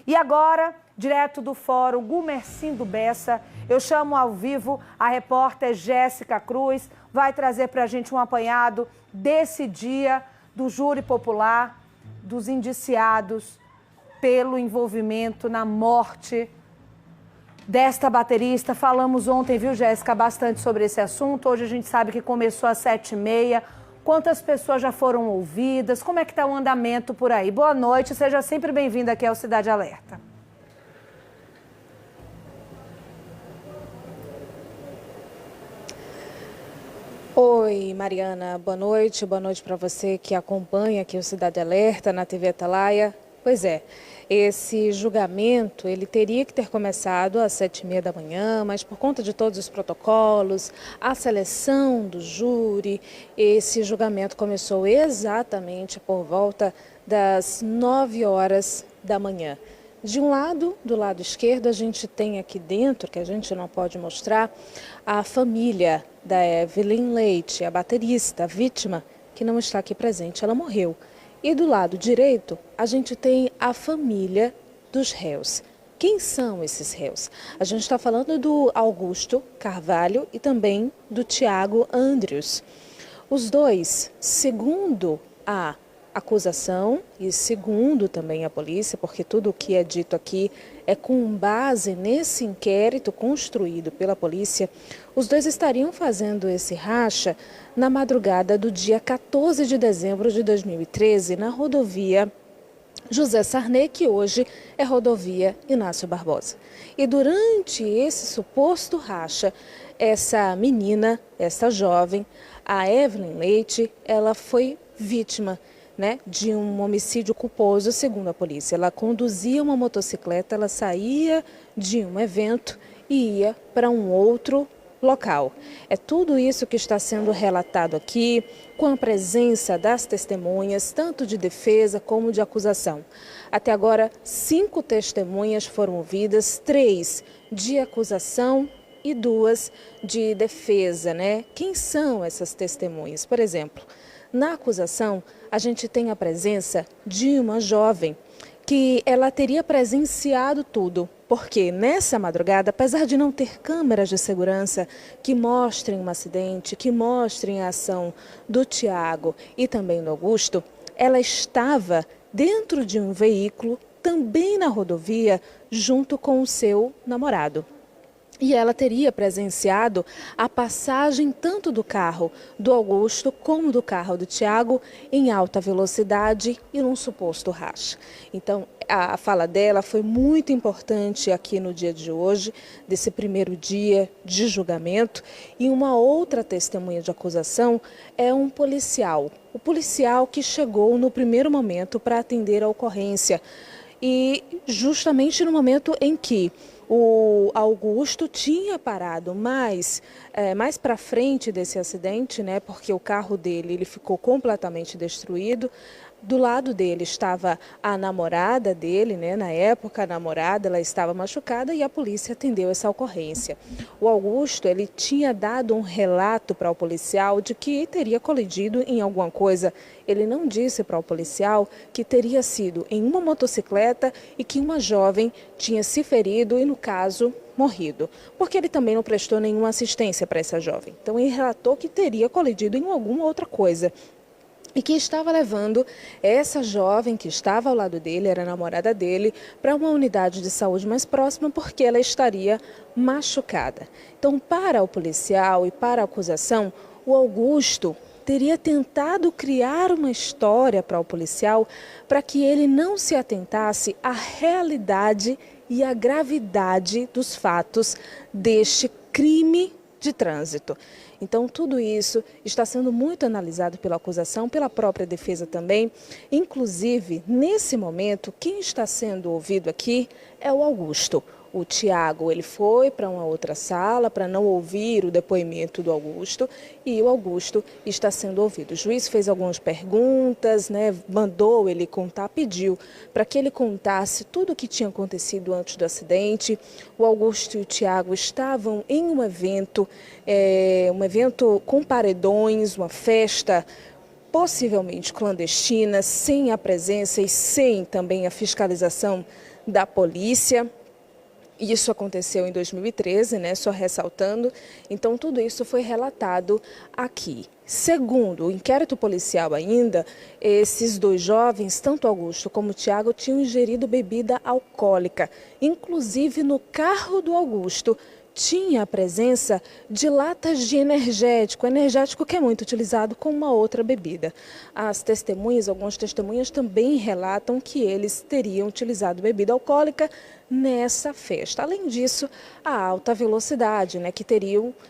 E agora, direto do Fórum Gumercindo Bessa, eu chamo ao vivo a repórter Jéssica Cruz, vai trazer para a gente um apanhado desse dia do júri popular, dos indiciados pelo envolvimento na morte desta baterista. Falamos ontem, viu, Jéssica, bastante sobre esse assunto. Hoje a gente sabe que começou às 7h30. Quantas pessoas já foram ouvidas? Como é que está o andamento por aí? Boa noite, seja sempre bem-vinda aqui ao Cidade Alerta. Oi, Mariana, boa noite para você que acompanha aqui o Cidade Alerta na TV Atalaia. Pois é, esse julgamento ele teria que ter começado às 7h30 da manhã, mas por conta de todos os protocolos, a seleção do júri, esse julgamento começou exatamente por volta das 9 horas da manhã. De um lado, do lado esquerdo, a gente tem aqui dentro, que a gente não pode mostrar, a família da Evelyn Leite, a baterista, a vítima, que não está aqui presente, ela morreu. E do lado direito, a gente tem a família dos réus. Quem são esses réus? A gente está falando do Augusto Carvalho e também do Tiago Andrews. Os dois, segundo a acusação e segundo também a polícia, porque tudo o que é dito aqui é com base nesse inquérito construído pela polícia, os dois estariam fazendo esse racha na madrugada do dia 14 de dezembro de 2013 na rodovia José Sarney, que hoje é rodovia Inácio Barbosa. E durante esse suposto racha, essa menina, essa jovem, a Evelyn Leite, ela foi vítima de um homicídio culposo, segundo a polícia. Ela conduzia uma motocicleta, ela saía de um evento e ia para um outro local. É tudo isso que está sendo relatado aqui, com a presença das testemunhas, tanto de defesa como de acusação. Até agora, 5 testemunhas foram ouvidas, 3 de acusação e 2 de defesa, Quem são essas testemunhas? Por exemplo, na acusação, a gente tem a presença de uma jovem que ela teria presenciado tudo, porque nessa madrugada, apesar de não ter câmeras de segurança que mostrem um acidente, que mostrem a ação do Tiago e também do Augusto, ela estava dentro de um veículo, também na rodovia, junto com o seu namorado. E ela teria presenciado a passagem tanto do carro do Augusto como do carro do Tiago em alta velocidade e num suposto racha. Então, a fala dela foi muito importante aqui no dia de hoje, desse primeiro dia de julgamento. E uma outra testemunha de acusação é um policial. O policial que chegou no primeiro momento para atender a ocorrência. E justamente no momento em que o Augusto tinha parado mais para frente desse acidente, porque o carro dele ele ficou completamente destruído. Do lado dele estava a namorada dele, na época a namorada ela estava machucada e a polícia atendeu essa ocorrência. O Augusto ele tinha dado um relato para o policial de que teria colidido em alguma coisa. Ele não disse para o policial que teria sido em uma motocicleta e que uma jovem tinha se ferido e, no caso, morrido, porque ele também não prestou nenhuma assistência para essa jovem. Então ele relatou que teria colidido em alguma outra coisa. E que estava levando essa jovem que estava ao lado dele, era a namorada dele, para uma unidade de saúde mais próxima porque ela estaria machucada. Então, para o policial e para a acusação, o Augusto teria tentado criar uma história para o policial para que ele não se atentasse à realidade e à gravidade dos fatos deste crime de trânsito. Então, tudo isso está sendo muito analisado pela acusação, pela própria defesa também. Inclusive, nesse momento, quem está sendo ouvido aqui é o Augusto. O Tiago, ele foi para uma outra sala para não ouvir o depoimento do Augusto e o Augusto está sendo ouvido. O juiz fez algumas perguntas, mandou ele contar, pediu para que ele contasse tudo o que tinha acontecido antes do acidente. O Augusto e o Tiago estavam em um evento com paredões, uma festa possivelmente clandestina, sem a presença e sem também a fiscalização da polícia. Isso aconteceu em 2013, né? Só ressaltando. Então, tudo isso foi relatado aqui. Segundo o inquérito policial ainda, esses dois jovens, tanto Augusto como Tiago, tinham ingerido bebida alcoólica. Inclusive, no carro do Augusto, tinha a presença de latas de energético que é muito utilizado com uma outra bebida. Algumas testemunhas também relatam que eles teriam utilizado bebida alcoólica nessa festa. Além disso, a alta velocidade, né, que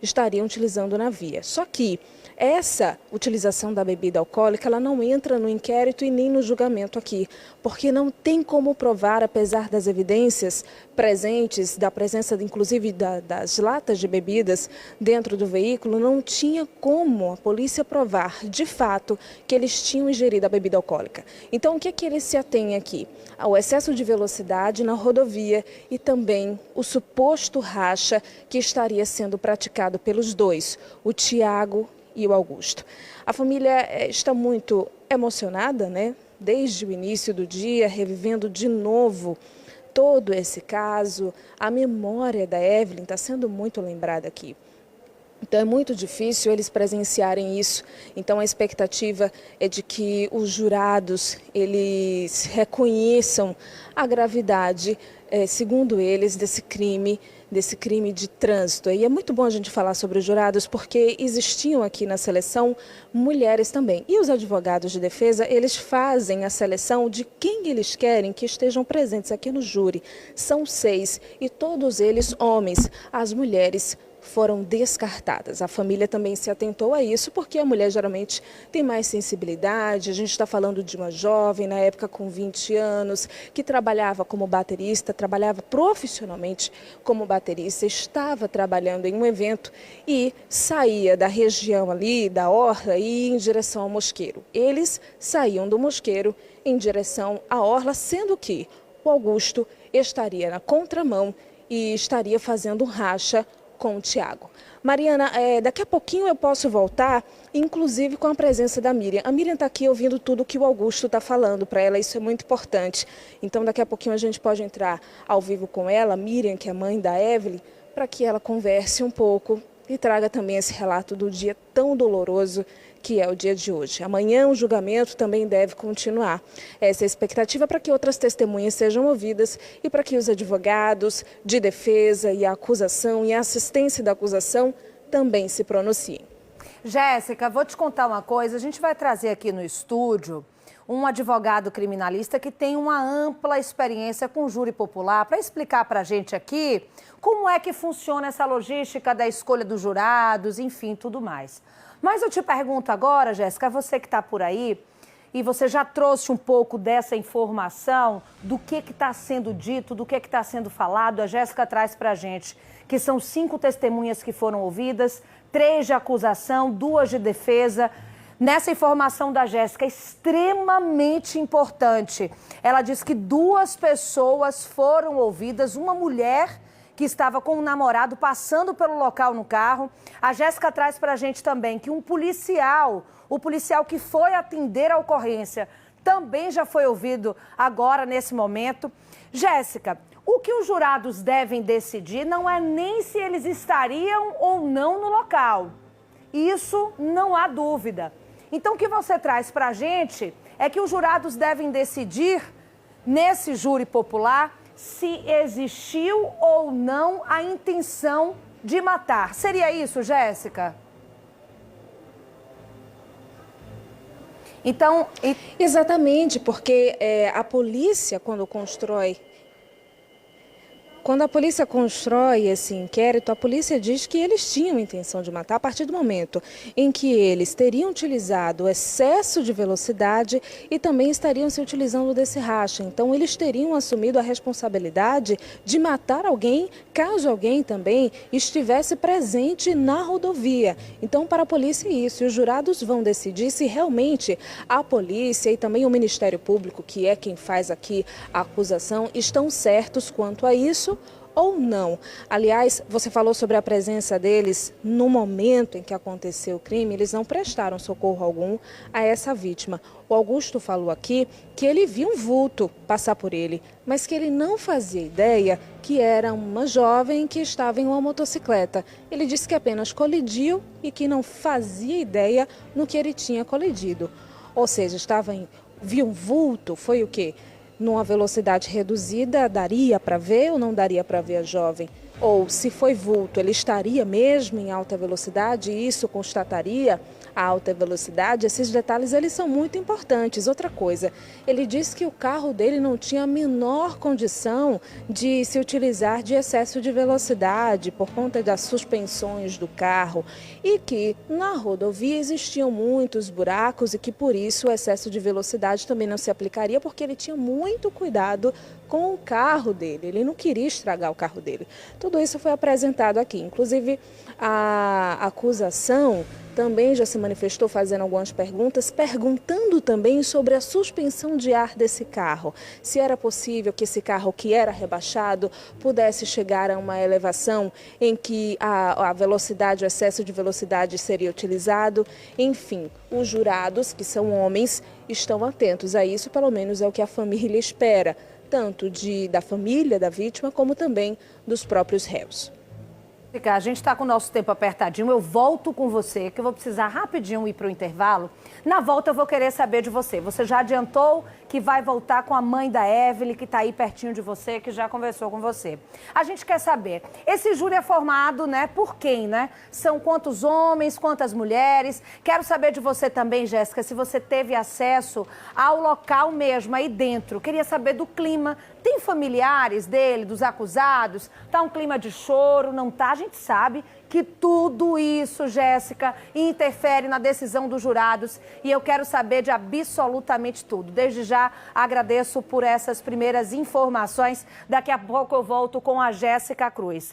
estariam utilizando na via. Só que essa utilização da bebida alcoólica, ela não entra no inquérito e nem no julgamento aqui, porque não tem como provar, apesar das evidências presentes, da presença inclusive das latas de bebidas dentro do veículo, não tinha como a polícia provar de fato que eles tinham ingerido a bebida alcoólica. Então, o que eles se atêm aqui? Ao excesso de velocidade na rodovia e também o suposto racha que estaria sendo praticado pelos dois, o Tiago e o Augusto. A família está muito emocionada, né? Desde o início do dia, revivendo de novo todo esse caso. A memória da Evelyn está sendo muito lembrada aqui. Então é muito difícil eles presenciarem isso. Então a expectativa é de que os jurados eles reconheçam a gravidade, segundo eles, desse crime de trânsito. E é muito bom a gente falar sobre os jurados, porque existiam aqui na seleção mulheres também. E os advogados de defesa, eles fazem a seleção de quem eles querem que estejam presentes aqui no júri. São 6 e todos eles homens. As mulheres foram descartadas. A família também se atentou a isso, porque a mulher geralmente tem mais sensibilidade. A gente está falando de uma jovem, na época com 20 anos, que trabalhava como baterista, trabalhava profissionalmente como baterista, estava trabalhando em um evento e saía da região ali, da orla, e ia em direção ao Mosqueiro. Eles saíam do Mosqueiro em direção à orla, sendo que o Augusto estaria na contramão e estaria fazendo um racha com o Tiago. Mariana, daqui a pouquinho eu posso voltar, inclusive com a presença da Miriam. A Miriam está aqui ouvindo tudo que o Augusto está falando para ela, isso é muito importante. Então daqui a pouquinho a gente pode entrar ao vivo com ela, Miriam, que é mãe da Evelyn, para que ela converse um pouco e traga também esse relato do dia tão doloroso que é o dia de hoje. Amanhã o julgamento também deve continuar. Essa é a expectativa para que outras testemunhas sejam ouvidas e para que os advogados de defesa e a acusação e a assistência da acusação também se pronunciem. Jéssica, vou te contar uma coisa. A gente vai trazer aqui no estúdio um advogado criminalista que tem uma ampla experiência com júri popular para explicar para a gente aqui como é que funciona essa logística da escolha dos jurados, enfim, tudo mais. Mas eu te pergunto agora, Jéssica, você que está por aí, e você já trouxe um pouco dessa informação do que está sendo dito, do que está sendo falado. A Jéssica traz para a gente que são 5 testemunhas que foram ouvidas, 3 de acusação, 2 de defesa. Nessa informação da Jéssica, é extremamente importante. Ela diz que 2 pessoas foram ouvidas, uma mulher que estava com um namorado passando pelo local no carro. A Jéssica traz para a gente também que o policial que foi atender a ocorrência, também já foi ouvido agora, nesse momento. Jéssica, o que os jurados devem decidir não é nem se eles estariam ou não no local. Isso não há dúvida. Então, o que você traz para a gente é que os jurados devem decidir, nesse júri popular, se existiu ou não a intenção de matar. Seria isso, Jéssica? Então, exatamente, porque a polícia, quando a polícia constrói esse inquérito, a polícia diz que eles tinham intenção de matar a partir do momento em que eles teriam utilizado o excesso de velocidade e também estariam se utilizando desse racha. Então, eles teriam assumido a responsabilidade de matar alguém, caso alguém também estivesse presente na rodovia. Então, para a polícia é isso. E os jurados vão decidir se realmente a polícia e também o Ministério Público, que é quem faz aqui a acusação, estão certos quanto a isso ou não. Aliás, você falou sobre a presença deles no momento em que aconteceu o crime, eles não prestaram socorro algum a essa vítima. O Augusto falou aqui que ele viu um vulto passar por ele, mas que ele não fazia ideia que era uma jovem que estava em uma motocicleta. Ele disse que apenas colidiu e que não fazia ideia no que ele tinha colidido. Ou seja, viu um vulto, foi o quê? Numa velocidade reduzida, daria para ver ou não daria para ver a jovem? Ou se foi vulto, ele estaria mesmo em alta velocidade e isso constataria a alta velocidade? Esses detalhes eles são muito importantes. Outra coisa, ele disse que o carro dele não tinha a menor condição de se utilizar de excesso de velocidade por conta das suspensões do carro e que na rodovia existiam muitos buracos e que por isso o excesso de velocidade também não se aplicaria porque ele tinha muito cuidado com o carro dele, ele não queria estragar o carro dele. Tudo isso foi apresentado aqui, inclusive a acusação também já se manifestou fazendo algumas perguntas, perguntando também sobre a suspensão de ar desse carro. Se era possível que esse carro que era rebaixado pudesse chegar a uma elevação em que a velocidade, o excesso de velocidade seria utilizado. Enfim, os jurados, que são homens, estão atentos a isso, pelo menos é o que a família espera, tanto da família da vítima como também dos próprios réus. A gente está com o nosso tempo apertadinho, eu volto com você, que eu vou precisar rapidinho ir para o intervalo. Na volta eu vou querer saber de você. Você já adiantou que vai voltar com a mãe da Evelyn, que está aí pertinho de você, que já conversou com você. A gente quer saber, esse júri é formado, né, por quem, né? São quantos homens, quantas mulheres? Quero saber de você também, Jéssica, se você teve acesso ao local mesmo, aí dentro. Queria saber do clima. Tem familiares dele, dos acusados? Tá um clima de choro, não tá? A gente sabe que tudo isso, Jéssica, interfere na decisão dos jurados e eu quero saber de absolutamente tudo. Desde já agradeço por essas primeiras informações. Daqui a pouco eu volto com a Jéssica Cruz.